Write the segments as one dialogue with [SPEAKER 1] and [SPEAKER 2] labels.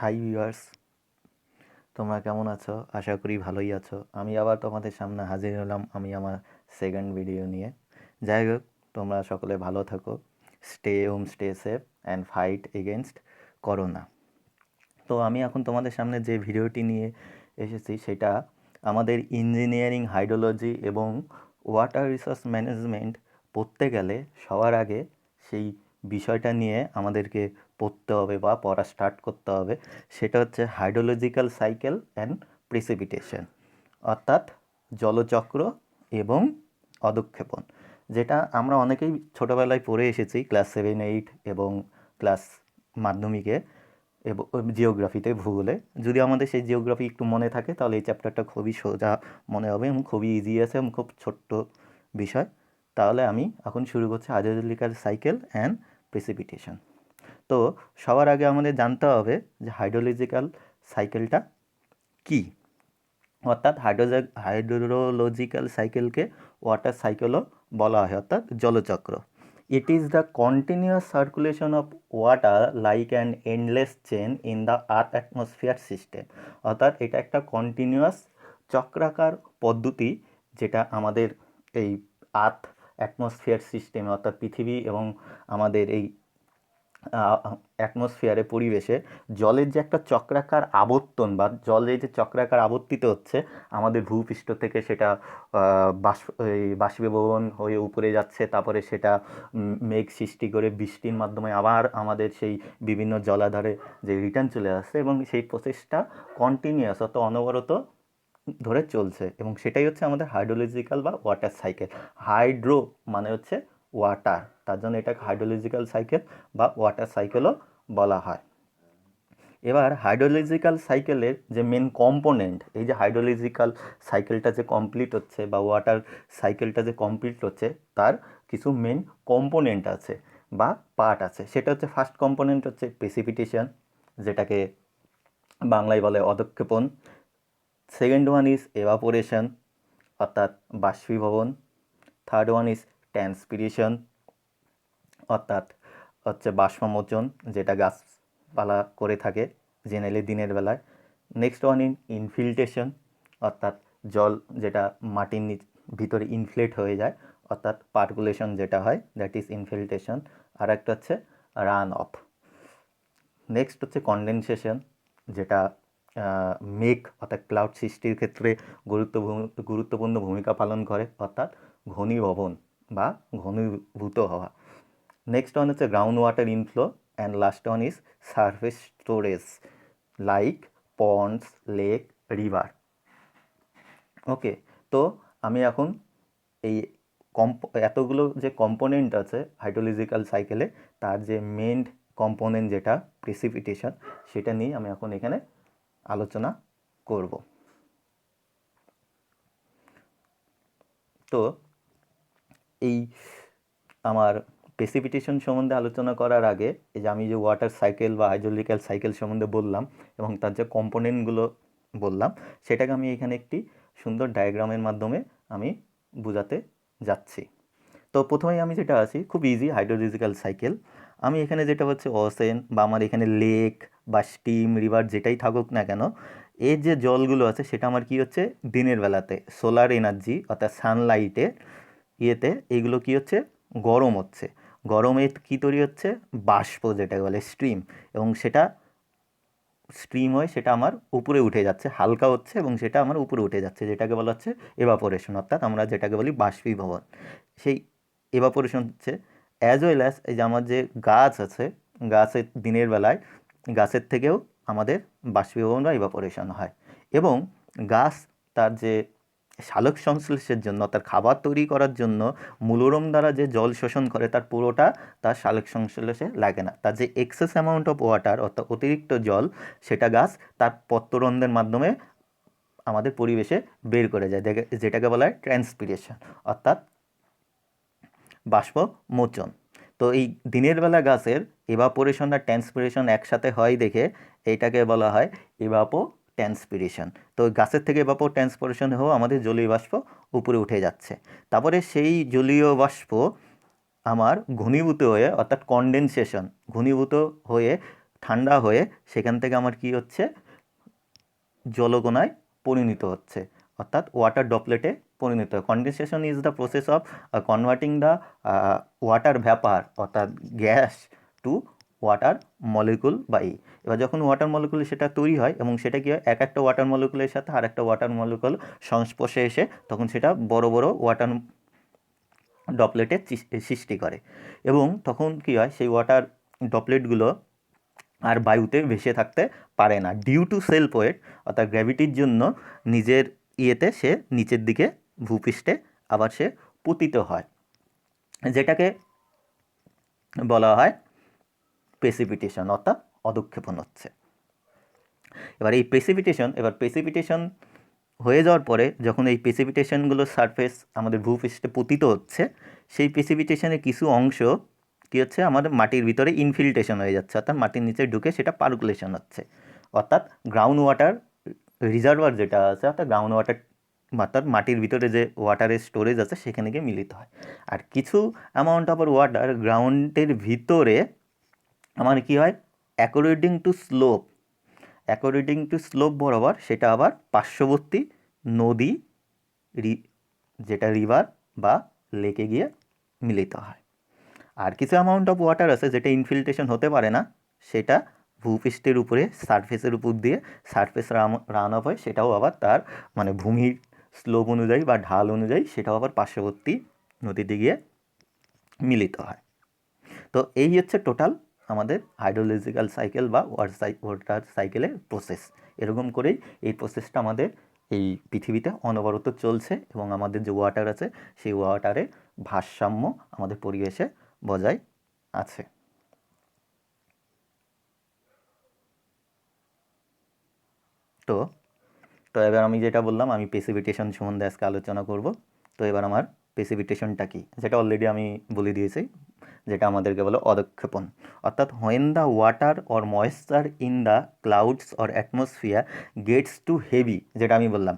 [SPEAKER 1] Hi viewers, তোমরা কেমন আছো? আশা করি ভালোই আছো। আমি আবার তোমাদের সামনে হাজির হলাম আমি আমার সেকেন্ড ভিডিও নিয়ে। যাই হোক, তোমরা সকলে ভালো থাকো, stay home, stay safe and fight against corona. তো আমি এখন তোমাদের সামনে যে ভিডিওটি নিয়ে এসেছি সেটা আমাদের ইঞ্জিনিয়ারিং হাইড্রোলজি এবং ওয়াটার রিসোর্স ম্যানেজমেন্ট পড়তে গেলে সবার আগে সেই বিষয়টা নিয়ে আমাদেরকে পড়তে হবে বা পড়া স্টার্ট করতে হবে। সেটা হচ্ছে হাইড্রোলজিক্যাল সাইকেল অ্যান্ড প্রেসিপিটেশন, অর্থাৎ জলচক্র এবং অধঃক্ষেপণ, যেটা আমরা অনেকেই ছোটোবেলায় পড়ে এসেছি ক্লাস 7, 8 এবং ক্লাস মাধ্যমিকে এবং জিওগ্রাফিতে, ভূগোলে। যদি আমাদের সেই জিওগ্রাফি একটু মনে থাকে তাহলে এই চ্যাপ্টারটা খুবই সোজা মনে হবে এবং খুবই ইজি আছে এবং খুব ছোট্ট বিষয়। তাহলে আমি এখন শুরু করছি হাইড্রোলজিক্যাল সাইকেল অ্যান্ড প্রেসিপিটেশন। তো সবার আগে আমাদের জানতে হবে যে হাইড্রোলজিক্যাল সাইকেলটা কী, অর্থাৎ হাইড্রোলজিক্যাল সাইকেলকে ওয়াটার সাইকেলও বলা হয়, অর্থাৎ জলচক্র। It is the continuous circulation of water like an endless chain in the earth atmosphere system. অর্থাৎ এটা একটা কন্টিনিউয়াস চক্রাকার পদ্ধতি, যেটা আমাদের এই আর্থ অ্যাটমসফিয়ার সিস্টেমে, অর্থাৎ পৃথিবী এবং আমাদের এই অ্যাটমসফিয়ারে, পরিবেশে জলের যে একটা চক্রাকার আবর্তন বা জলে যে চক্রাকার আবর্তিত হচ্ছে আমাদের ভূপৃষ্ঠ থেকে, সেটা বাষ্পীভবন হয়ে উপরে যাচ্ছে, তারপরে সেটা মেঘ সৃষ্টি করে বৃষ্টির মাধ্যমে আবার আমাদের সেই বিভিন্ন জলাধারে যে রিটার্ন চলে আসছে, এবং সেই প্রসেসটা কন্টিনিউয়াস, অত অনবরত ধরে চলছে, এবং সেটাই হচ্ছে আমাদের হাইড্রোলজিক্যাল বা ওয়াটার সাইকেল। হাইড্রো মানে হচ্ছে ওয়াটার, তার জন্য এটাকে হাইড্রোলজিক্যাল সাইকেল বা ওয়াটার সাইকেলও বলা হয়। এবার হাইড্রোলজিক্যাল সাইকেলের যে মেন কম্পোনেন্ট, এই যে হাইড্রোলজিক্যাল সাইকেলটা যে কমপ্লিট হচ্ছে বা ওয়াটার সাইকেলটা যে কমপ্লিট হচ্ছে, তার কিছু মেন কম্পোনেন্ট আছে বা পার্ট আছে। সেটা হচ্ছে, ফার্স্ট কম্পোনেন্ট হচ্ছে প্রেসিপিটেশন, যেটাকে বাংলায় বলে অধঃক্ষেপণ। সেকেন্ড ওয়ান ইজ এভাপোরেশন, অর্থাৎ বাষ্পীভবন। থার্ড ওয়ান ইজ ট্রান্সপিরেশন, অর্থাৎ হচ্ছে বাষ্পমোচন, যেটা গাছপালা করে থাকে জেনারেলি দিনের বেলায়। নেক্সট ওয়ান ইনফিল্ট্রেশন, অর্থাৎ জল যেটা মাটির ভিতরে ইনফ্লেট হয়ে যায়, অর্থাৎ পার্কুলেশন যেটা হয়, দ্যাট ইজ ইনফিল্ট্রেশন। আর একটা হচ্ছে রান অফ। নেক্সট হচ্ছে কনডেনসেশন, যেটা মেঘ অর্থাৎ ক্লাউড সৃষ্টির ক্ষেত্রে গুরুত্বপূর্ণ ভূমিকা পালন করে, অর্থাৎ ঘনীভবন বা ঘনীভূত হওয়া। নেক্সট ওয়ান হচ্ছে ground water inflow, and last one is surface storage like ponds, lake, river. Okay, তো আমি এখন এই এতগুলো যে কম্পোনেন্ট আছে হাইড্রোলজিক্যাল সাইকেলে, তার যে মেন কম্পোনেন্ট যেটা প্রেসিপিটেশন, সেটা নিয়ে আমি এখন এখানে আলোচনা করব। তো এই আমার প্রেসিপিটেশন সম্বন্ধে আলোচনা করার আগে, এই যে আমি যে ওয়াটার সাইকেল বা হাইড্রোলজিক্যাল সাইকেল সম্বন্ধে বললাম এবং তার যে কম্পোনেন্টগুলো বললাম, সেটাকে আমি এখানে একটি সুন্দর ডায়াগ্রামের মাধ্যমে আমি বোঝাতে যাচ্ছি। তো প্রথমেই আমি যেটা আছি, খুব ইজি হাইড্রোলজিক্যাল সাইকেল। আমি এখানে যেটা হচ্ছে ওশেন বা আমার এখানে লেক বা স্টিম, রিভার যেটাই থাকুক না কেন, এর যে জলগুলো আছে সেটা আমার কি হচ্ছে, দিনের বেলাতে সোলার এনার্জি অর্থাৎ সানলাইটের ইয়েতে এইগুলো কি হচ্ছে, গরম হচ্ছে। গরমে কী তৈরি হচ্ছে, বাষ্প যেটাকে বলে স্ট্রিম, এবং সেটা স্ট্রিম হয়ে সেটা আমার উপরে উঠে যাচ্ছে, হালকা হচ্ছে এবং সেটা আমার উপরে উঠে যাচ্ছে, যেটাকে বলা হচ্ছে এভাপোরেশন, অর্থাৎ আমরা যেটাকে বলি বাষ্পীভবন। সেই এভাপোরেশন হচ্ছে, অ্যাজ ওয়েল অ্যাজ এই যে আমার যে গাছ আছে, গাছের দিনের বেলায় গাছের থেকেও আমাদের বাষ্পীভবন বা ইভাপোরেশন হয়, এবং গাছ তার যে সালোক সংশ্লেষের জন্য, তার খাবার তৈরি করার জন্য মূলোরম দ্বারা যে জল শোষণ করে, তার পুরোটা তার সালোক সংশ্লেষে লাগে না। তার যে এক্সেস অ্যামাউন্ট অফ ওয়াটার, অর্থাৎ অতিরিক্ত জল, সেটা গাছ তার পত্ররন্ধ্রের মাধ্যমে আমাদের পরিবেশে বের করে যায়, যেটাকে বলা হয় ট্রান্সপিরেশন, অর্থাৎ বাষ্পমোচন। তো এই দিনের বেলা গাছের এভাপোরেশন আর ট্রান্সপিরেশন একসাথে হয় দেখে এইটাকে বলা হয় ইভাপো ট্রান্সপিরেশন। তো গাছের থেকে এভাপো ট্রান্সপিরেশন হয়েও আমাদের জলীয় বাষ্প উপরে উঠে যাচ্ছে। তারপরে সেই জলীয় বাষ্প আমার ঘনীভূত হয়ে, অর্থাৎ কনডেনসেশন, ঘনীভূত হয়ে ঠান্ডা হয়ে সেখান থেকে আমার কি হচ্ছে, জলকণায় পরিণত হচ্ছে, অর্থাৎ ওয়াটার ড্রপলেটে পরিণত হয়। Condensation is the process of converting the water vapour অর্থাৎ গ্যাস টু ওয়াটার মলিকুল বা এবার যখন ওয়াটার মলিকুল সেটা তৈরি হয় এবং সেটা কি হয়, এক একটা ওয়াটার মলিকুলের সাথে আর একটা ওয়াটার মলিকুল সংস্পর্শে এসে তখন সেটা বড় বড় ওয়াটার ড্রপলেটের সৃষ্টি করে এবং তখন কি হয়, সেই ওয়াটার ড্রপলেটগুলো আর বায়ুতে ভেসে থাকতে পারে না ডিউ টু সেলফ ওয়েট, অর্থাৎ গ্র্যাভিটির জন্য নিজের ইয়েতে সে নিচের দিকে ভূপৃষ্ঠে আবার সে পতিত হয়, যেটাকে বলা হয় প্রেসিপিটেশন অর্থাৎ অধঃক্ষেপণ হচ্ছে। এবার এই প্রেসিপিটেশন হয়ে যাওয়ার পরে যখন এই প্রেসিপিটেশনগুলো সারফেস আমাদের ভূপৃষ্ঠে পতিত হচ্ছে, সেই প্রেসিপিটেশনের কিছু অংশ কী হচ্ছে, আমাদের মাটির ভিতরে ইনফিল্ট্রেশন হয়ে যাচ্ছে, অর্থাৎ মাটির নিচে ঢুকে সেটা পার্কুলেশন হচ্ছে, অর্থাৎ গ্রাউন্ড ওয়াটার রিজার্ভার যেটা আছে, অর্থাৎ গ্রাউন্ড ওয়াটার অর্থাৎ মাটির ভিতরে যে ওয়াটারের স্টোরেজ আছে সেখানে গিয়ে মিলিত হয়। আর কিছু অ্যামাউন্ট অফ ওয়াটার গ্রাউন্ডের ভিতরে আমার কি হয়, অ্যাকর্ডিং টু স্লোপ বরাবর সেটা আবার পার্শ্ববর্তী নদী যেটা রিভার বা লেকে গিয়ে মিলিত হয়। আর কিছু অ্যামাউন্ট অফ ওয়াটার আছে যেটা ইনফিল্ট্রেশন হতে পারে না, সেটা ভূপৃষ্ঠের উপরে সারফেসের উপর দিয়ে সারফেস রান অফ হয়, সেটাও আবার তার মানে ভূমির স্লোপ অনুযায়ী বা ঢাল অনুযায়ী সেটাও আবার পার্শ্ববর্তী নদীতে গিয়ে মিলিত হয়। তো এই হচ্ছে টোটাল আমাদের হাইড্রোলজিক্যাল সাইকেল বা ওয়াটার সাইকেলের প্রসেস। এরকম করেই এই প্রসেসটা আমাদের এই পৃথিবীতে অনবরত চলছে এবং আমাদের যে ওয়াটার আছে সেই ওয়াটারের ভারসাম্য আমাদের পরিবেশে বজায় আছে। তো এবার আমি যেটা বললাম, আমি প্রেসিপিটেশন সম্বন্ধে আজকে আলোচনা করব। তো এবার আমার প্রেসিপিটেশনটা কি, যেটা অলরেডি আমি বলে দিয়েছি, যেটা আমাদেরকে বলে অধঃক্ষেপণ, অর্থাৎ when the water or moisture in the clouds or atmosphere gets too heavy, যেটা আমি বললাম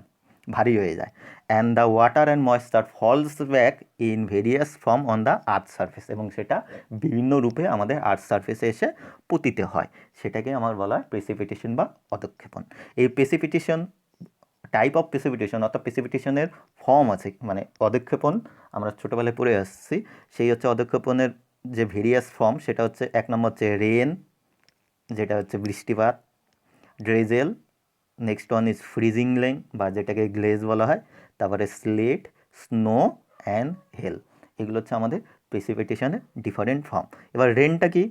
[SPEAKER 1] ভারী হয়ে যায়, and the water and moisture falls back in various form on the earth surface, এবং সেটা বিভিন্ন রূপে আমাদের আর্থ সারফেসে এসে পতিত হয়, সেটাকে আমার বলা হয় প্রেসিপিটেশন বা অধঃক্ষেপণ। এই প্রেসিপিটেশন টাইপ অফ প্রেসিপিটেশন অর্থাৎ প্রেসিপিটেশনের ফর্ম আছে, মানে অধঃক্ষেপণ আমরা ছোটোবেলায় পড়ে আসছি, সেই হচ্ছে অধঃক্ষেপণের যে ভেরিয়াস ফর্ম, সেটা হচ্ছে এক নম্বর হচ্ছে রেন, যেটা হচ্ছে বৃষ্টিপাত, drizzle, next one is freezing rain বা যেটাকে গ্লেজ বলা হয়, তারপরে স্লেট, স্নো অ্যান্ড হেল, এগুলো হচ্ছে আমাদের প্রেসিপিটেশনের ডিফারেন্ট ফর্ম। এবার রেনটা কি,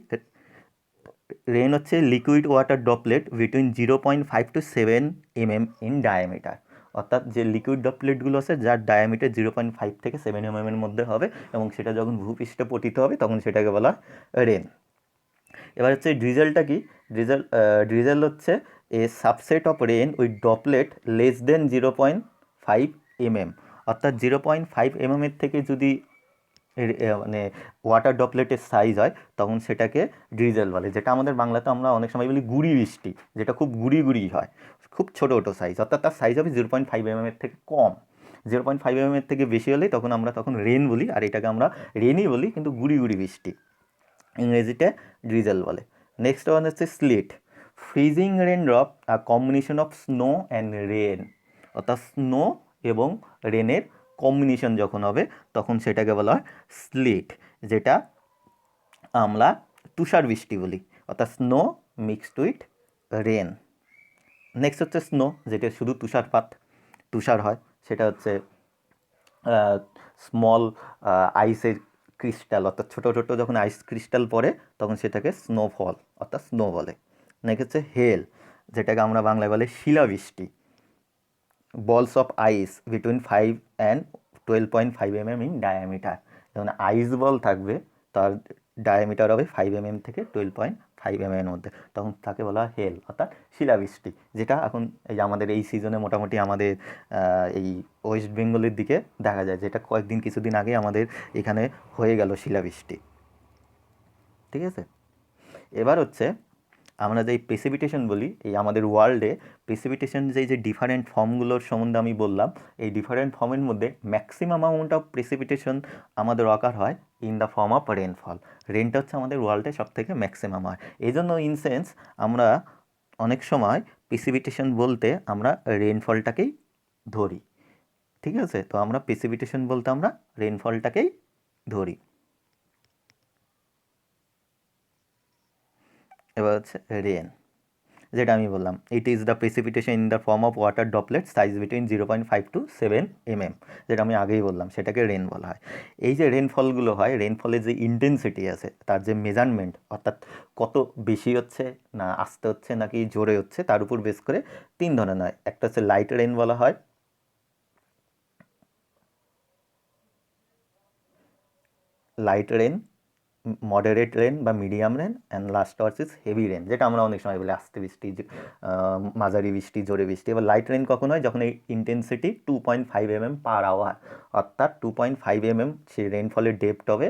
[SPEAKER 1] রেন হচ্ছে liquid water droplet between 0.5 to 7 mm in diameter, অর্থাৎ যে লিকুইড ড্রপলেটগুলো আছে যার ডায়ামিটার 0.5 থেকে 7 mm এর মধ্যে হবে এবং সেটা যখন ভূপৃষ্ঠে পতিত হবে তখন সেটাকে বলা রেন। এবার হচ্ছে ড্রিজেলটা কি, ড্রিজেল হচ্ছে a subset of rain with droplet less than 0.5 mm, অর্থাৎ 0.5 mm এর থেকে যদি মানে ওয়াটার ড্রপলেটের সাইজ হয় তখন সেটাকে ড্রিজেল বলে, যেটা আমাদের বাংলাতে আমরা অনেক সময় বলি গুড়ি বৃষ্টি, যেটা খুব গুড়ি গুড়ি হয়, খুব ছোটো ছোটো সাইজ, অর্থাৎ তার সাইজ হবে 0.5 mm এর থেকে কম। 0.5 mm এর থেকে বেশি হলেই তখন আমরা রেন বলি, আর এটাকে আমরা রেনই বলি কিন্তু গুড়ি গুড়ি বৃষ্টি, ইংরেজিতে ড্রিজেল বলে। নেক্সট ওয়ান হচ্ছে sleet, freezing rain drop a combination of snow and rain, অর্থাৎ স্নো এবং রেনের কম্বিনেশন যখন হবে তখন সেটাকে বলা হয় স্লিট, যেটা আমরা তুষার বৃষ্টি বলি, অর্থাৎ snow mixed with rain. Next হচ্ছে স্নো, যেটা শুধু তুষার হয়, সেটা হচ্ছে স্মল আইসের ক্রিস্টাল, অর্থাৎ ছোটো ছোটো যখন আইস ক্রিস্টাল পড়ে তখন সেটাকে স্নোফল অর্থাৎ স্নো বলে। নেক্সট হচ্ছে হেল, যেটাকে আমরা বাংলায় বলে শিলাবৃষ্টি, balls of ice between 5 and 12.5 mm in diameter, যেমন আইস বল থাকবে তার ডায়ামিটার হবে 5 mm থেকে 12.5 mm এর মধ্যে, তখন তাকে বলা হয় হেল অর্থাৎ শিলাবৃষ্টি, যেটা এখন এই আমাদের এই সিজনে মোটামুটি আমাদের এই ওয়েস্ট বেঙ্গলের দিকে দেখা যায়, যেটা কিছুদিন আগে আমাদের এখানে হয়ে গেল শিলাবৃষ্টি। ঠিক আছে, এবার হচ্ছে আমরা যেই প্রেসিপিটেশন বলি, এই আমাদের ওয়ার্ল্ডে প্রেসিপিটেশন যে ডিফারেন্ট ফর্মগুলোর সম্বন্ধে আমি বললাম, এই ডিফারেন্ট ফর্মের মধ্যে ম্যাক্সিমাম অ্যামাউন্ট অফ প্রেসিপিটেশন আমাদের অকার হয় in the form of rainfall. রেনটা হচ্ছে আমাদের ওয়ার্ল্ডে সব থেকে ম্যাক্সিমাম হয়। এই জন্য ইন সেন্স আমরা অনেক সময় প্রেসিপিটেশন বলতে আমরা রেনফলটাকেই ধরি। ঠিক আছে, তো আমরা প্রেসিপিটেশন বলতে আমরা রেনফলটাকেই ধরি। এবার হচ্ছে রেন, যেটা আমি বললাম, ইট is the precipitation in the form of water droplet size between 0.5 to 7 mm, যেটা আমি আগেই বললাম, সেটাকে রেন বলা হয়। এই যে রেনফলগুলো হয়, রেনফলের যে ইন্টেন্সিটি আছে, তার যে মেজারমেন্ট, অর্থাৎ কত বেশি হচ্ছে না আস্তে হচ্ছে নাকি জোরে হচ্ছে, তার উপর বেস করে 3 ধরনের হয়। একটা হচ্ছে লাইট রেন বলা হয়, লাইট রেন, মডারেট রেন বা medium rain, and last worse is heavy rain, যেটা আমরা অনেক সময় বলি আস্তে বৃষ্টি, মাঝারি বৃষ্টি, জোরে বৃষ্টি। এবার লাইট রেন কখন হয়? যখন এই ইন্টেন্সিটি 2.5 mm পার আওয়ার, অর্থাৎ 2.5 mm সেই রেনফলের ডেপথ হবে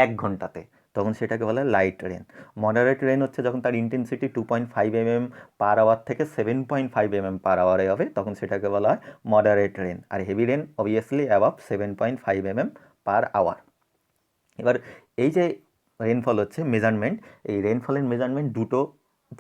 [SPEAKER 1] 1 ঘন্টাতে, তখন সেটাকে বলা হয় লাইট রেন। মডারেট রেন হচ্ছে যখন তার ইন্টেন্সিটি 2.5 mm পার আওয়ার থেকে 7.5 mm পার আওয়ারে হবে, তখন সেটাকে বলা হয় মডারেট রেন। আর heavy rain obviously above 7.5 mm per hour. এবার এই যে রেনফল হচ্ছে মেজারমেন্ট, এই রেনফলের মেজারমেন্ট দুটো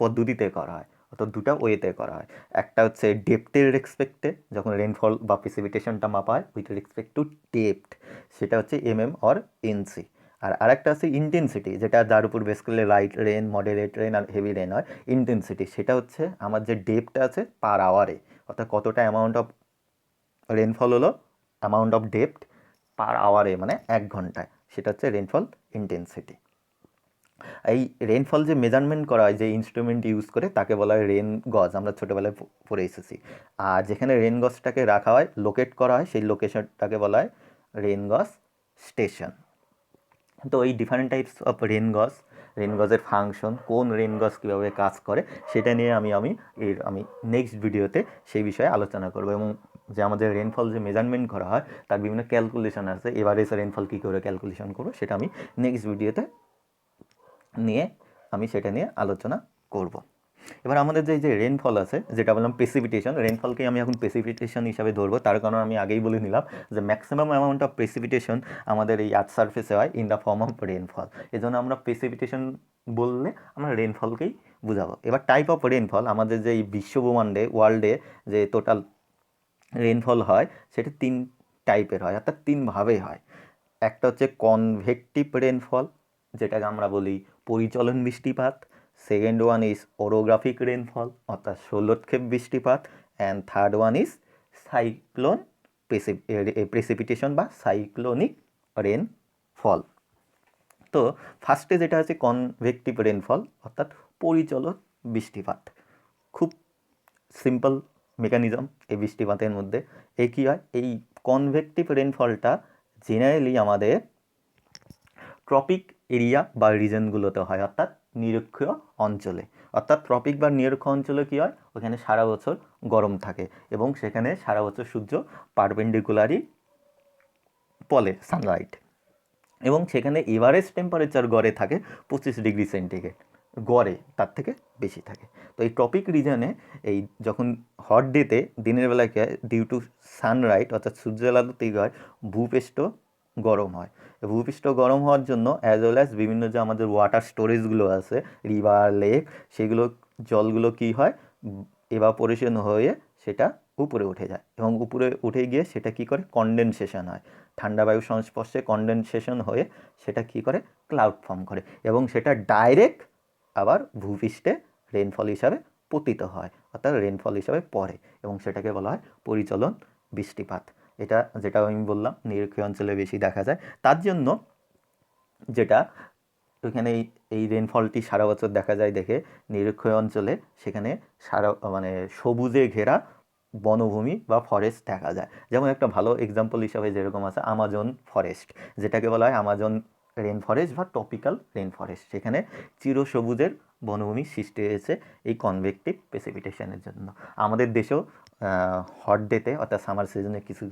[SPEAKER 1] পদ্ধতিতে করা হয়, অর্থাৎ দুটো ওয়েতে করা হয়। একটা হচ্ছে ডেপথের রেসপেক্টে, যখন রেনফল বা প্রেসিপিটেশনটা মাপা হয় উইথ রেসপেক্ট টু ডেপথ, সেটা হচ্ছে mm অর ইঞ্চি। আর আরেকটা আছে ইন্টেন্সিটি, যেটা যার উপর বেস করলে লাইট রেন, মডারেট রেন আর হেভি রেন হয়। ইন্টেন্সিটি সেটা হচ্ছে আমার যে ডেপথটা আছে পার আওয়ারে, অর্থাৎ কতটা অ্যামাউন্ট অফ রেনফল হলো, অ্যামাউন্ট অফ ডেপথ পার আওয়ারে, মানে 1 ঘন্টায়, সেটা হচ্ছে রেনফল ইন্টেন্সিটি। এই রেনফল যে মেজারমেন্ট করা হয় যে ইনস্ট্রুমেন্ট ইউজ করে, তাকে বলা হয় রেন গজ, আমরা ছোটোবেলায় পড়ে এসেছি। আর যেখানে রেন গজটাকে রাখা হয়, লোকেট করা হয়, সেই লোকেশনটাকে বলা হয় রেন গজ স্টেশন। তো এই ডিফারেন্ট টাইপস অফ রেন গজের ফাংশন, কোন রেন গজ কীভাবে কাজ করে, সেটা নিয়ে আমি নেক্সট ভিডিওতে সেই বিষয়ে আলোচনা করব। এবং যে আমাদের রেনফল যে মেজারমেন্ট করা হয় তার বিভিন্ন ক্যালকুলেশন আছে, এভারেজ রেনফল কী করে ক্যালকুলেশন করবো, সেটা আমি নেক্সট ভিডিওতে সেটা নিয়ে আলোচনা করব। এবার আমাদের যে রেনফল আছে, যেটা বললাম প্রেসিপিটেশন, রেনফলকে আমি এখন প্রেসিপিটেশন হিসাবে ধরবো, তার কারণ আমি আগেই বলে নিলাম যে ম্যাক্সিমাম অ্যামাউন্ট অফ প্রেসিপিটেশন আমাদের এই আর্থ সারফেসে হয় in the form of rainfall. এই জন্য আমরা প্রেসিপিটেশন বললে আমরা রেনফলকেই বুঝাবো। এবার টাইপ অফ রেনফল, আমাদের যে এই বিশ্বব্রহ্মাণ্ডে ওয়ার্ল্ডে যে টোটাল রেনফল হয়, সেটা 3 টাইপের হয়, অর্থাৎ 3 ভাবে হয়। একটা হচ্ছে কনভেকটিভ রেনফল, যেটাকে আমরা বলি পরিচলন বৃষ্টিপাত। সেকেন্ড ওয়ান ইজ ওরোগ্রাফিক রেনফল, অর্থাৎ ষোলোক্ষেপ বৃষ্টিপাত। And third one is cyclone precipitation বা সাইক্লোনিক রেনফল। তো ফার্স্টে যেটা আছে কনভেকটিভ রেনফল, অর্থাৎ পরিচলন বৃষ্টিপাত। খুব সিম্পল মেকানিজম এই বৃষ্টিপাতের মধ্যে। এই কী হয়, এই কনভেকটিভ রেনফলটা জেনারেলি আমাদের ট্রপিক এরিয়া বা রিজনগুলোতে হয়, অর্থাৎ নিরক্ষীয় অঞ্চলে। অর্থাৎ ট্রপিক বা নিরক্ষ অঞ্চলে কী হয়, ওখানে সারা বছর গরম থাকে এবং সেখানে সারা বছর সূর্য পারপেন্ডিকুলারই পড়ে সানলাইট, এবং সেখানে এভারেজ টেম্পারেচার গড়ে থাকে 25 ডিগ্রি সেন্টিগ্রেড, গড়ে তার থেকে বেশি থাকে। তো এই টপিক রিজনে এই যখন হট ডেতে দিনের বেলায় ডিউ টু সানলাইট, অর্থাৎ সূর্যের আলোতেই হয়, ভূপৃষ্ঠ গরম হয়। ভূপৃষ্ঠ গরম হওয়ার জন্য অ্যাজ ওয়েল অ্যাজ বিভিন্ন যে আমাদের ওয়াটার স্টোরেজগুলো আছে, রিভার, লেক, সেগুলো জলগুলো কী হয়, এভাপোরেশন হয়ে সেটা উপরে উঠে যায়, এবং উপরে উঠে গিয়ে সেটা কী করে, কনডেনসেশন হয়। ঠান্ডা বায়ুর সংস্পর্শে কনডেনসেশন হয়ে সেটা কী করে, ক্লাউড ফর্ম করে, এবং সেটা ডাইরেক্ট আবার ভূপৃষ্ঠে রেনফল হিসাবে পতিত হয়, অর্থাৎ রেনফল হিসাবে পড়ে, এবং সেটাকে বলা হয় পরিচলন বৃষ্টিপাত। এটা যেটা আমি বললাম নিরক্ষীয় অঞ্চলে বেশি দেখা যায়। তার জন্য যেটা ওইখানে এই রেনফলটি সারা বছর দেখা যায় দেখে, নিরক্ষীয় অঞ্চলে সেখানে মানে সবুজে ঘেরা বনভূমি বা ফরেস্ট দেখা যায়। যেমন একটা ভালো এক্সাম্পল হিসাবে যেরকম আছে আমাজন ফরেস্ট, যেটাকে বলা হয় আমাজন রেন ফরেস্ট বা টপিক্যাল রেন ফরেস্ট, সেখানে চিরসবুজের বনভূমি সৃষ্টি হয়েছে এই কনভেকটিভ প্রেসিপিটেশনের জন্য। আমাদের দেশেও হট ডেতে, অর্থাৎ সামার সিজনে কিছু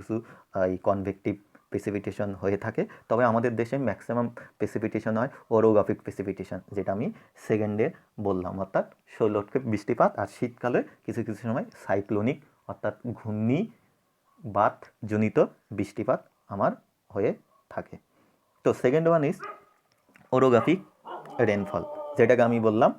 [SPEAKER 1] এই কনভেকটিভ প্রেসিপিটেশন হয়ে থাকে, তবে আমাদের দেশে ম্যাক্সিমাম প্রেসিপিটেশন হয় ওরোগ্রাফিক প্রেসিপিটেশন, যেটা আমি সেকেন্ডে বললাম, অর্থাৎ ষোলক্ষেপ বৃষ্টিপাত। আর শীতকালে কিছু কিছু সময় সাইক্লোনিক অর্থাৎ ঘূর্ণিবাত জনিত বৃষ্টিপাত আমার হয়ে থাকে। তো সেকেন্ড ওয়ান ইজ ওরোগ্রাফিক রেনফল, যেটাকে আমি বললাম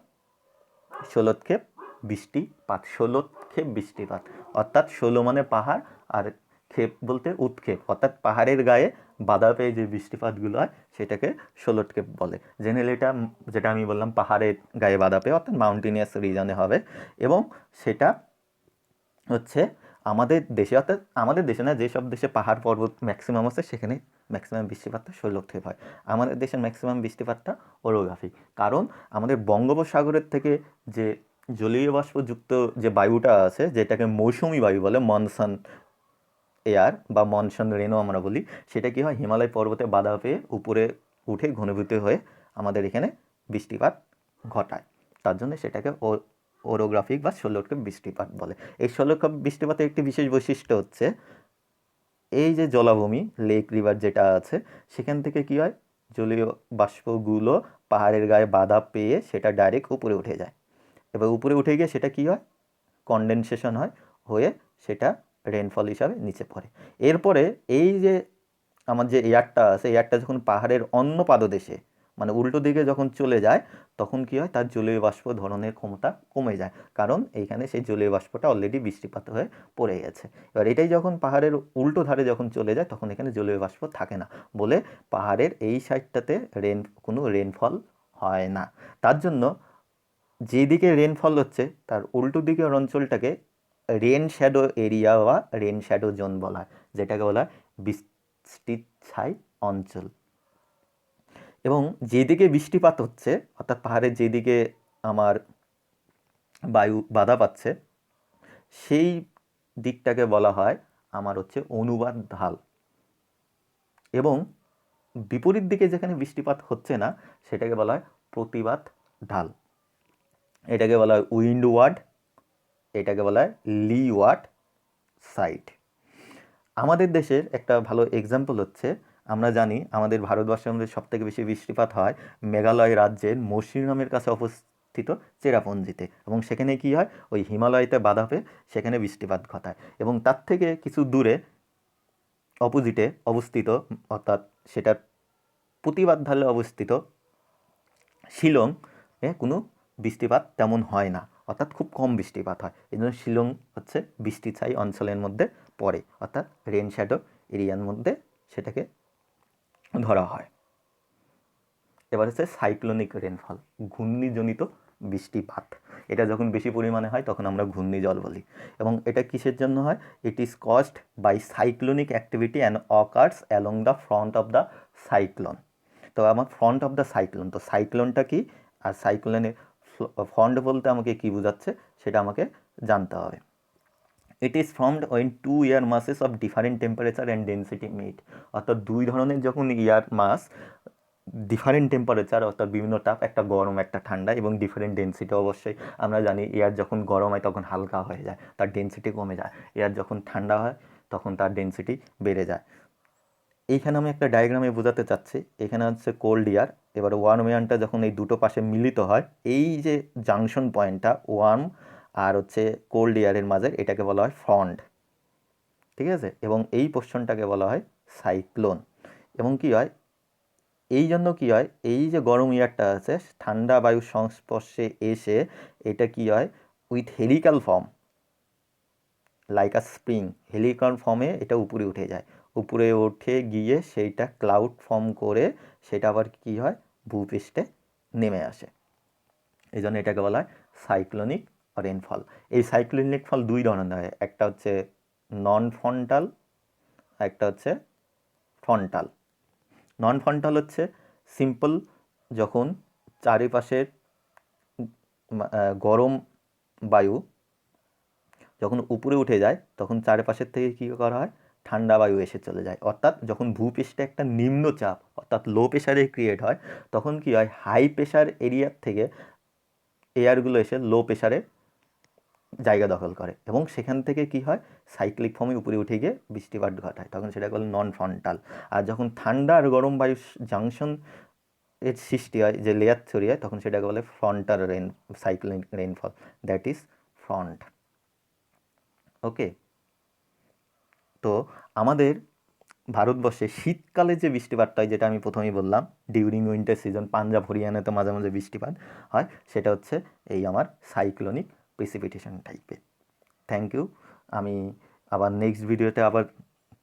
[SPEAKER 1] ষোলক্ষেপ বৃষ্টিপাত। ষোলক্ষেপ বৃষ্টিপাত অর্থাৎ 16 মানে পাহাড়, আর ক্ষেপ বলতে উৎক্ষেপ, অর্থাৎ পাহাড়ের গায়ে বাধা পেয়ে যে বৃষ্টিপাতগুলো হয় সেটাকে ষোলক্ষেপ বলে। জেনারেলি এটা যেটা আমি বললাম পাহাড়ের গায়ে বাধা পেয়ে অর্থাৎ মাউন্টেনিয়াস রিজনে হবে, এবং সেটা হচ্ছে আমাদের দেশে, অর্থাৎ আমাদের দেশে না, যেসব দেশে পাহাড় পর্বত ম্যাক্সিমাম আছে সেখানে ম্যাক্সিমাম বৃষ্টিপাতটা ষোলক্ষেপ হয়। আমাদের দেশের ম্যাক্সিমাম বৃষ্টিপাতটা ওরোগ্রাফিক, কারণ আমাদের বঙ্গোপসাগরের থেকে যে জলীয় বাষ্পযুক্ত যে বায়ুটা আছে, যেটাকে মৌসুমি বায়ু বলে, মনসন এয়ার বা মনসন রেনও আমরা বলি, সেটা কি হয় হিমালয় পর্বতে বাধা পেয়ে উপরে উঠে ঘনীভূত হয়ে আমাদের এখানে বৃষ্টিপাত ঘটায়। তার জন্য সেটাকে ওরোগ্রাফিক বা ষোলক্ষেপ বৃষ্টিপাত বলে। এই ষোলক্ষেপ বৃষ্টিপাতের একটি বিশেষ বৈশিষ্ট্য হচ্ছে এই যে জলাভূমি লেক রিভার যেটা আছে, সেখান থেকে কি হয় জলীয় বাষ্পগুলো পাহাড়ের গায়ে বাধা পেয়ে সেটা ডাইরেক্ট উপরে উঠে যায়। এবার উপরে উঠে গিয়ে সেটা কি হয় কনডেনসেশন হয়, হয়ে সেটা রেনফল হিসাবে নিচে পড়ে। এরপরে এই যে আমার যে এয়ারটা আছে, এয়ারটা যখন পাহাড়ের অন্য পাদদেশে মানে উল্টো দিকে যখন চলে যায়, তখন কি হয় তার জলীয় বাষ্প ধরনের ক্ষমতা কমে যায়, কারণ এইখানে সেই জলীয় বাষ্পটা অলরেডি বৃষ্টিপাত হয়ে পড়ে গেছে। এবার এটাই যখন পাহাড়ের উল্টো ধারে যখন চলে যায়, তখন এখানে জলীয় বাষ্প থাকে না বলে পাহাড়ের এই সাইডটাতে কোনো রেনফল হয় না। তার জন্য যেদিকে রেনফল হচ্ছে তার উল্টো দিকের অঞ্চলটাকে রেন শ্যাডো এরিয়া বা রেন শ্যাডো জোন বলা হয়, যেটাকে বলা হয় বৃষ্টির ছাই অঞ্চল। এবং যেদিকে বৃষ্টিপাত হচ্ছে অর্থাৎ পাহাড়ের যেদিকে আমার বায়ু বাধা পাচ্ছে, সেই দিকটাকে বলা হয় আমার হচ্ছে অনুবাদ ঢাল। এবং বিপরীত দিকে যেখানে বৃষ্টিপাত হচ্ছে না সেটাকে বলা হয় প্রতিবাদ ঢাল। এটাকে বলা হয় উইন্ডওয়ার্ড, এটাকে বলা হয় লিওয়ার্ড সাইড। আমাদের দেশের একটা ভালো এক্সাম্পল হচ্ছে, আমরা জানি আমাদের ভারতবর্ষের মধ্যে সবথেকে বেশি বৃষ্টিপাত হয় মেঘালয় রাজ্যের মৌসিনরামের কাছে অবস্থিত চেরাপুঞ্জিতে, এবং সেখানে কি হয় ওই হিমালয়তে বাধা পেয়ে সেখানে বৃষ্টিপাত ঘটায়। এবং তার থেকে কিছু দূরে অপোজিটে অবস্থিত অর্থাৎ সেটার প্রতিবাদ ঢালে অবস্থিত শিলং এ কোনো বৃষ্টিপাত তেমন হয় না, অর্থাৎ খুব কম বৃষ্টিপাত হয়। এই জন্য শিলং হচ্ছে বৃষ্টি ছাই অঞ্চলের মধ্যে পড়ে, অর্থাৎ রেন শ্যাডো এরিয়ার মধ্যে সেটাকে ধরা হয়। এবার হচ্ছে সাইক্লোনিক রেনফল, ঘূর্ণিজনিত বৃষ্টিপাত। এটা যখন বেশি পরিমাণে হয় তখন আমরা ঘূর্ণিঝড় বলি। এবং এটা কিসের জন্য হয়? It is caused by cyclonic activity and occurs along the front of the cyclone. তো আমার ফ্রন্ট অফ দ্য সাইক্লোন, তো সাইক্লোনটা কি আর সাইক্লোনের ফ্রন্ট বলতে আমাকে কি বোঝাচ্ছে সেটা আমাকে জানতে হবে। It is formed when two air masses of different temperature and density meet, অর্থাৎ দুই ধরনের যখন এয়ার মাস ডিফারেন্ট টেম্পারেচার অর্থাৎ বিভিন্ন তাপ, একটা গরম একটা ঠান্ডা, এবং ডিফারেন্ট ডেন্সিটি। অবশ্যই আমরা জানি এয়ার যখন গরম হয় তখন হালকা হয়ে যায়, তার ডেন্সিটি কমে যায়। এয়ার যখন ঠান্ডা হয় তখন তার ডেন্সিটি বেড়ে যায়। এইখানে আমি একটা ডায়াগ্রামে বোঝাতে চাচ্ছি, এখানে হচ্ছে কোল্ড এয়ার, এবার ওয়ার্ম এয়ারটা যখন এই দুটো পাশে মিলিত হয়, এই যে জাংশন পয়েন্টটা ওয়ার্ম আর হচ্ছে কোল্ড এয়ারের মাঝে, এটাকে বলা হয় ফ্রন্ট, ঠিক আছে? এবং এই পোর্শনটাকে বলা হয় সাইক্লোন। এবং কি হয় এই জন্য কি হয়, এই যে গরম এয়ারটা আছে ঠান্ডা বায়ুর সংস্পর্শে এসে এটা কি হয় with helical form like a spring, helical ফর্মে এটা উপরে উঠে যায়, উপরে উঠে গিয়ে সেইটা ক্লাউড ফর্ম করে সেটা আবার কি হয় ভূপৃষ্ঠে নেমে আসে। এই জন্য এটাকে বলা হয় সাইক্লোনিক রেনফল। এই সাইক্লোনিক ফল দুই ধরনের হয়, একটা হচ্ছে নন ফ্রন্টাল, একটা হচ্ছে ফ্রন্টাল। নন ফ্রন্টাল হচ্ছে সিম্পল, যখন চারিপাশের গরম বায়ু যখন উপরে উঠে যায় তখন চারিপাশের থেকে কী করা হয় ঠান্ডা বায়ু এসে চলে যায়। অর্থাৎ যখন ভূপৃষ্ঠে একটা নিম্নচাপ অর্থাৎ লো প্রেশারে ক্রিয়েট হয়, তখন কি হয় হাই প্রেশার এরিয়ার থেকে এয়ারগুলো এসে লো প্রেশারে জায়গা দখল করে এবং সেখান থেকে কি হয়, সাইক্লিক ফর্মে উপরে উঠে গিয়ে বৃষ্টিপাত ঘটায়, তখন সেটা বলে নন ফ্রন্টাল। আর যখন ঠান্ডা আর গরম বায়ু জাংশন এর সৃষ্টি হয়, যে লেয়ার তৈরি হয়, তখন সেটাকে বলে frontal cyclic rainfall, that is front. Okay, তো আমাদের ভারতবর্ষে শীতকালে যে বৃষ্টিপাতটা হয়, যেটা আমি প্রথমেই বললাম ডিউরিং উইন্টার সিজন, পাঞ্জাব হরিয়ানাতে মাঝে মাঝে বৃষ্টিপাত হয়, সেটা হচ্ছে এই আমার সাইক্লোনিক প্রেসিপিটেশন টাইপের। Thank you. আমি আবার নেক্সট ভিডিওতে আবার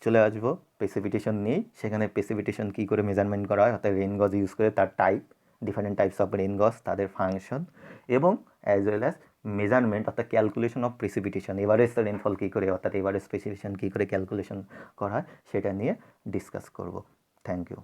[SPEAKER 1] চলে আসবো প্রেসিপিটেশন নিয়েই, সেখানে প্রেসিপিটেশন কী করে মেজারমেন্ট করা হয়, অর্থাৎ রেন গজ ইউজ করে তার type, different types of rain gauge, তাদের ফাংশন, এবং অ্যাজ ওয়েল অ্যাজ মেজারমেন্ট অর্থাৎ calculation of precipitation, average rainfall কী করে, অর্থাৎ এভারেজ প্রেসিপিটেশন কী করে ক্যালকুলেশন করা হয়, সেটা নিয়ে ডিসকাস করব। Thank you.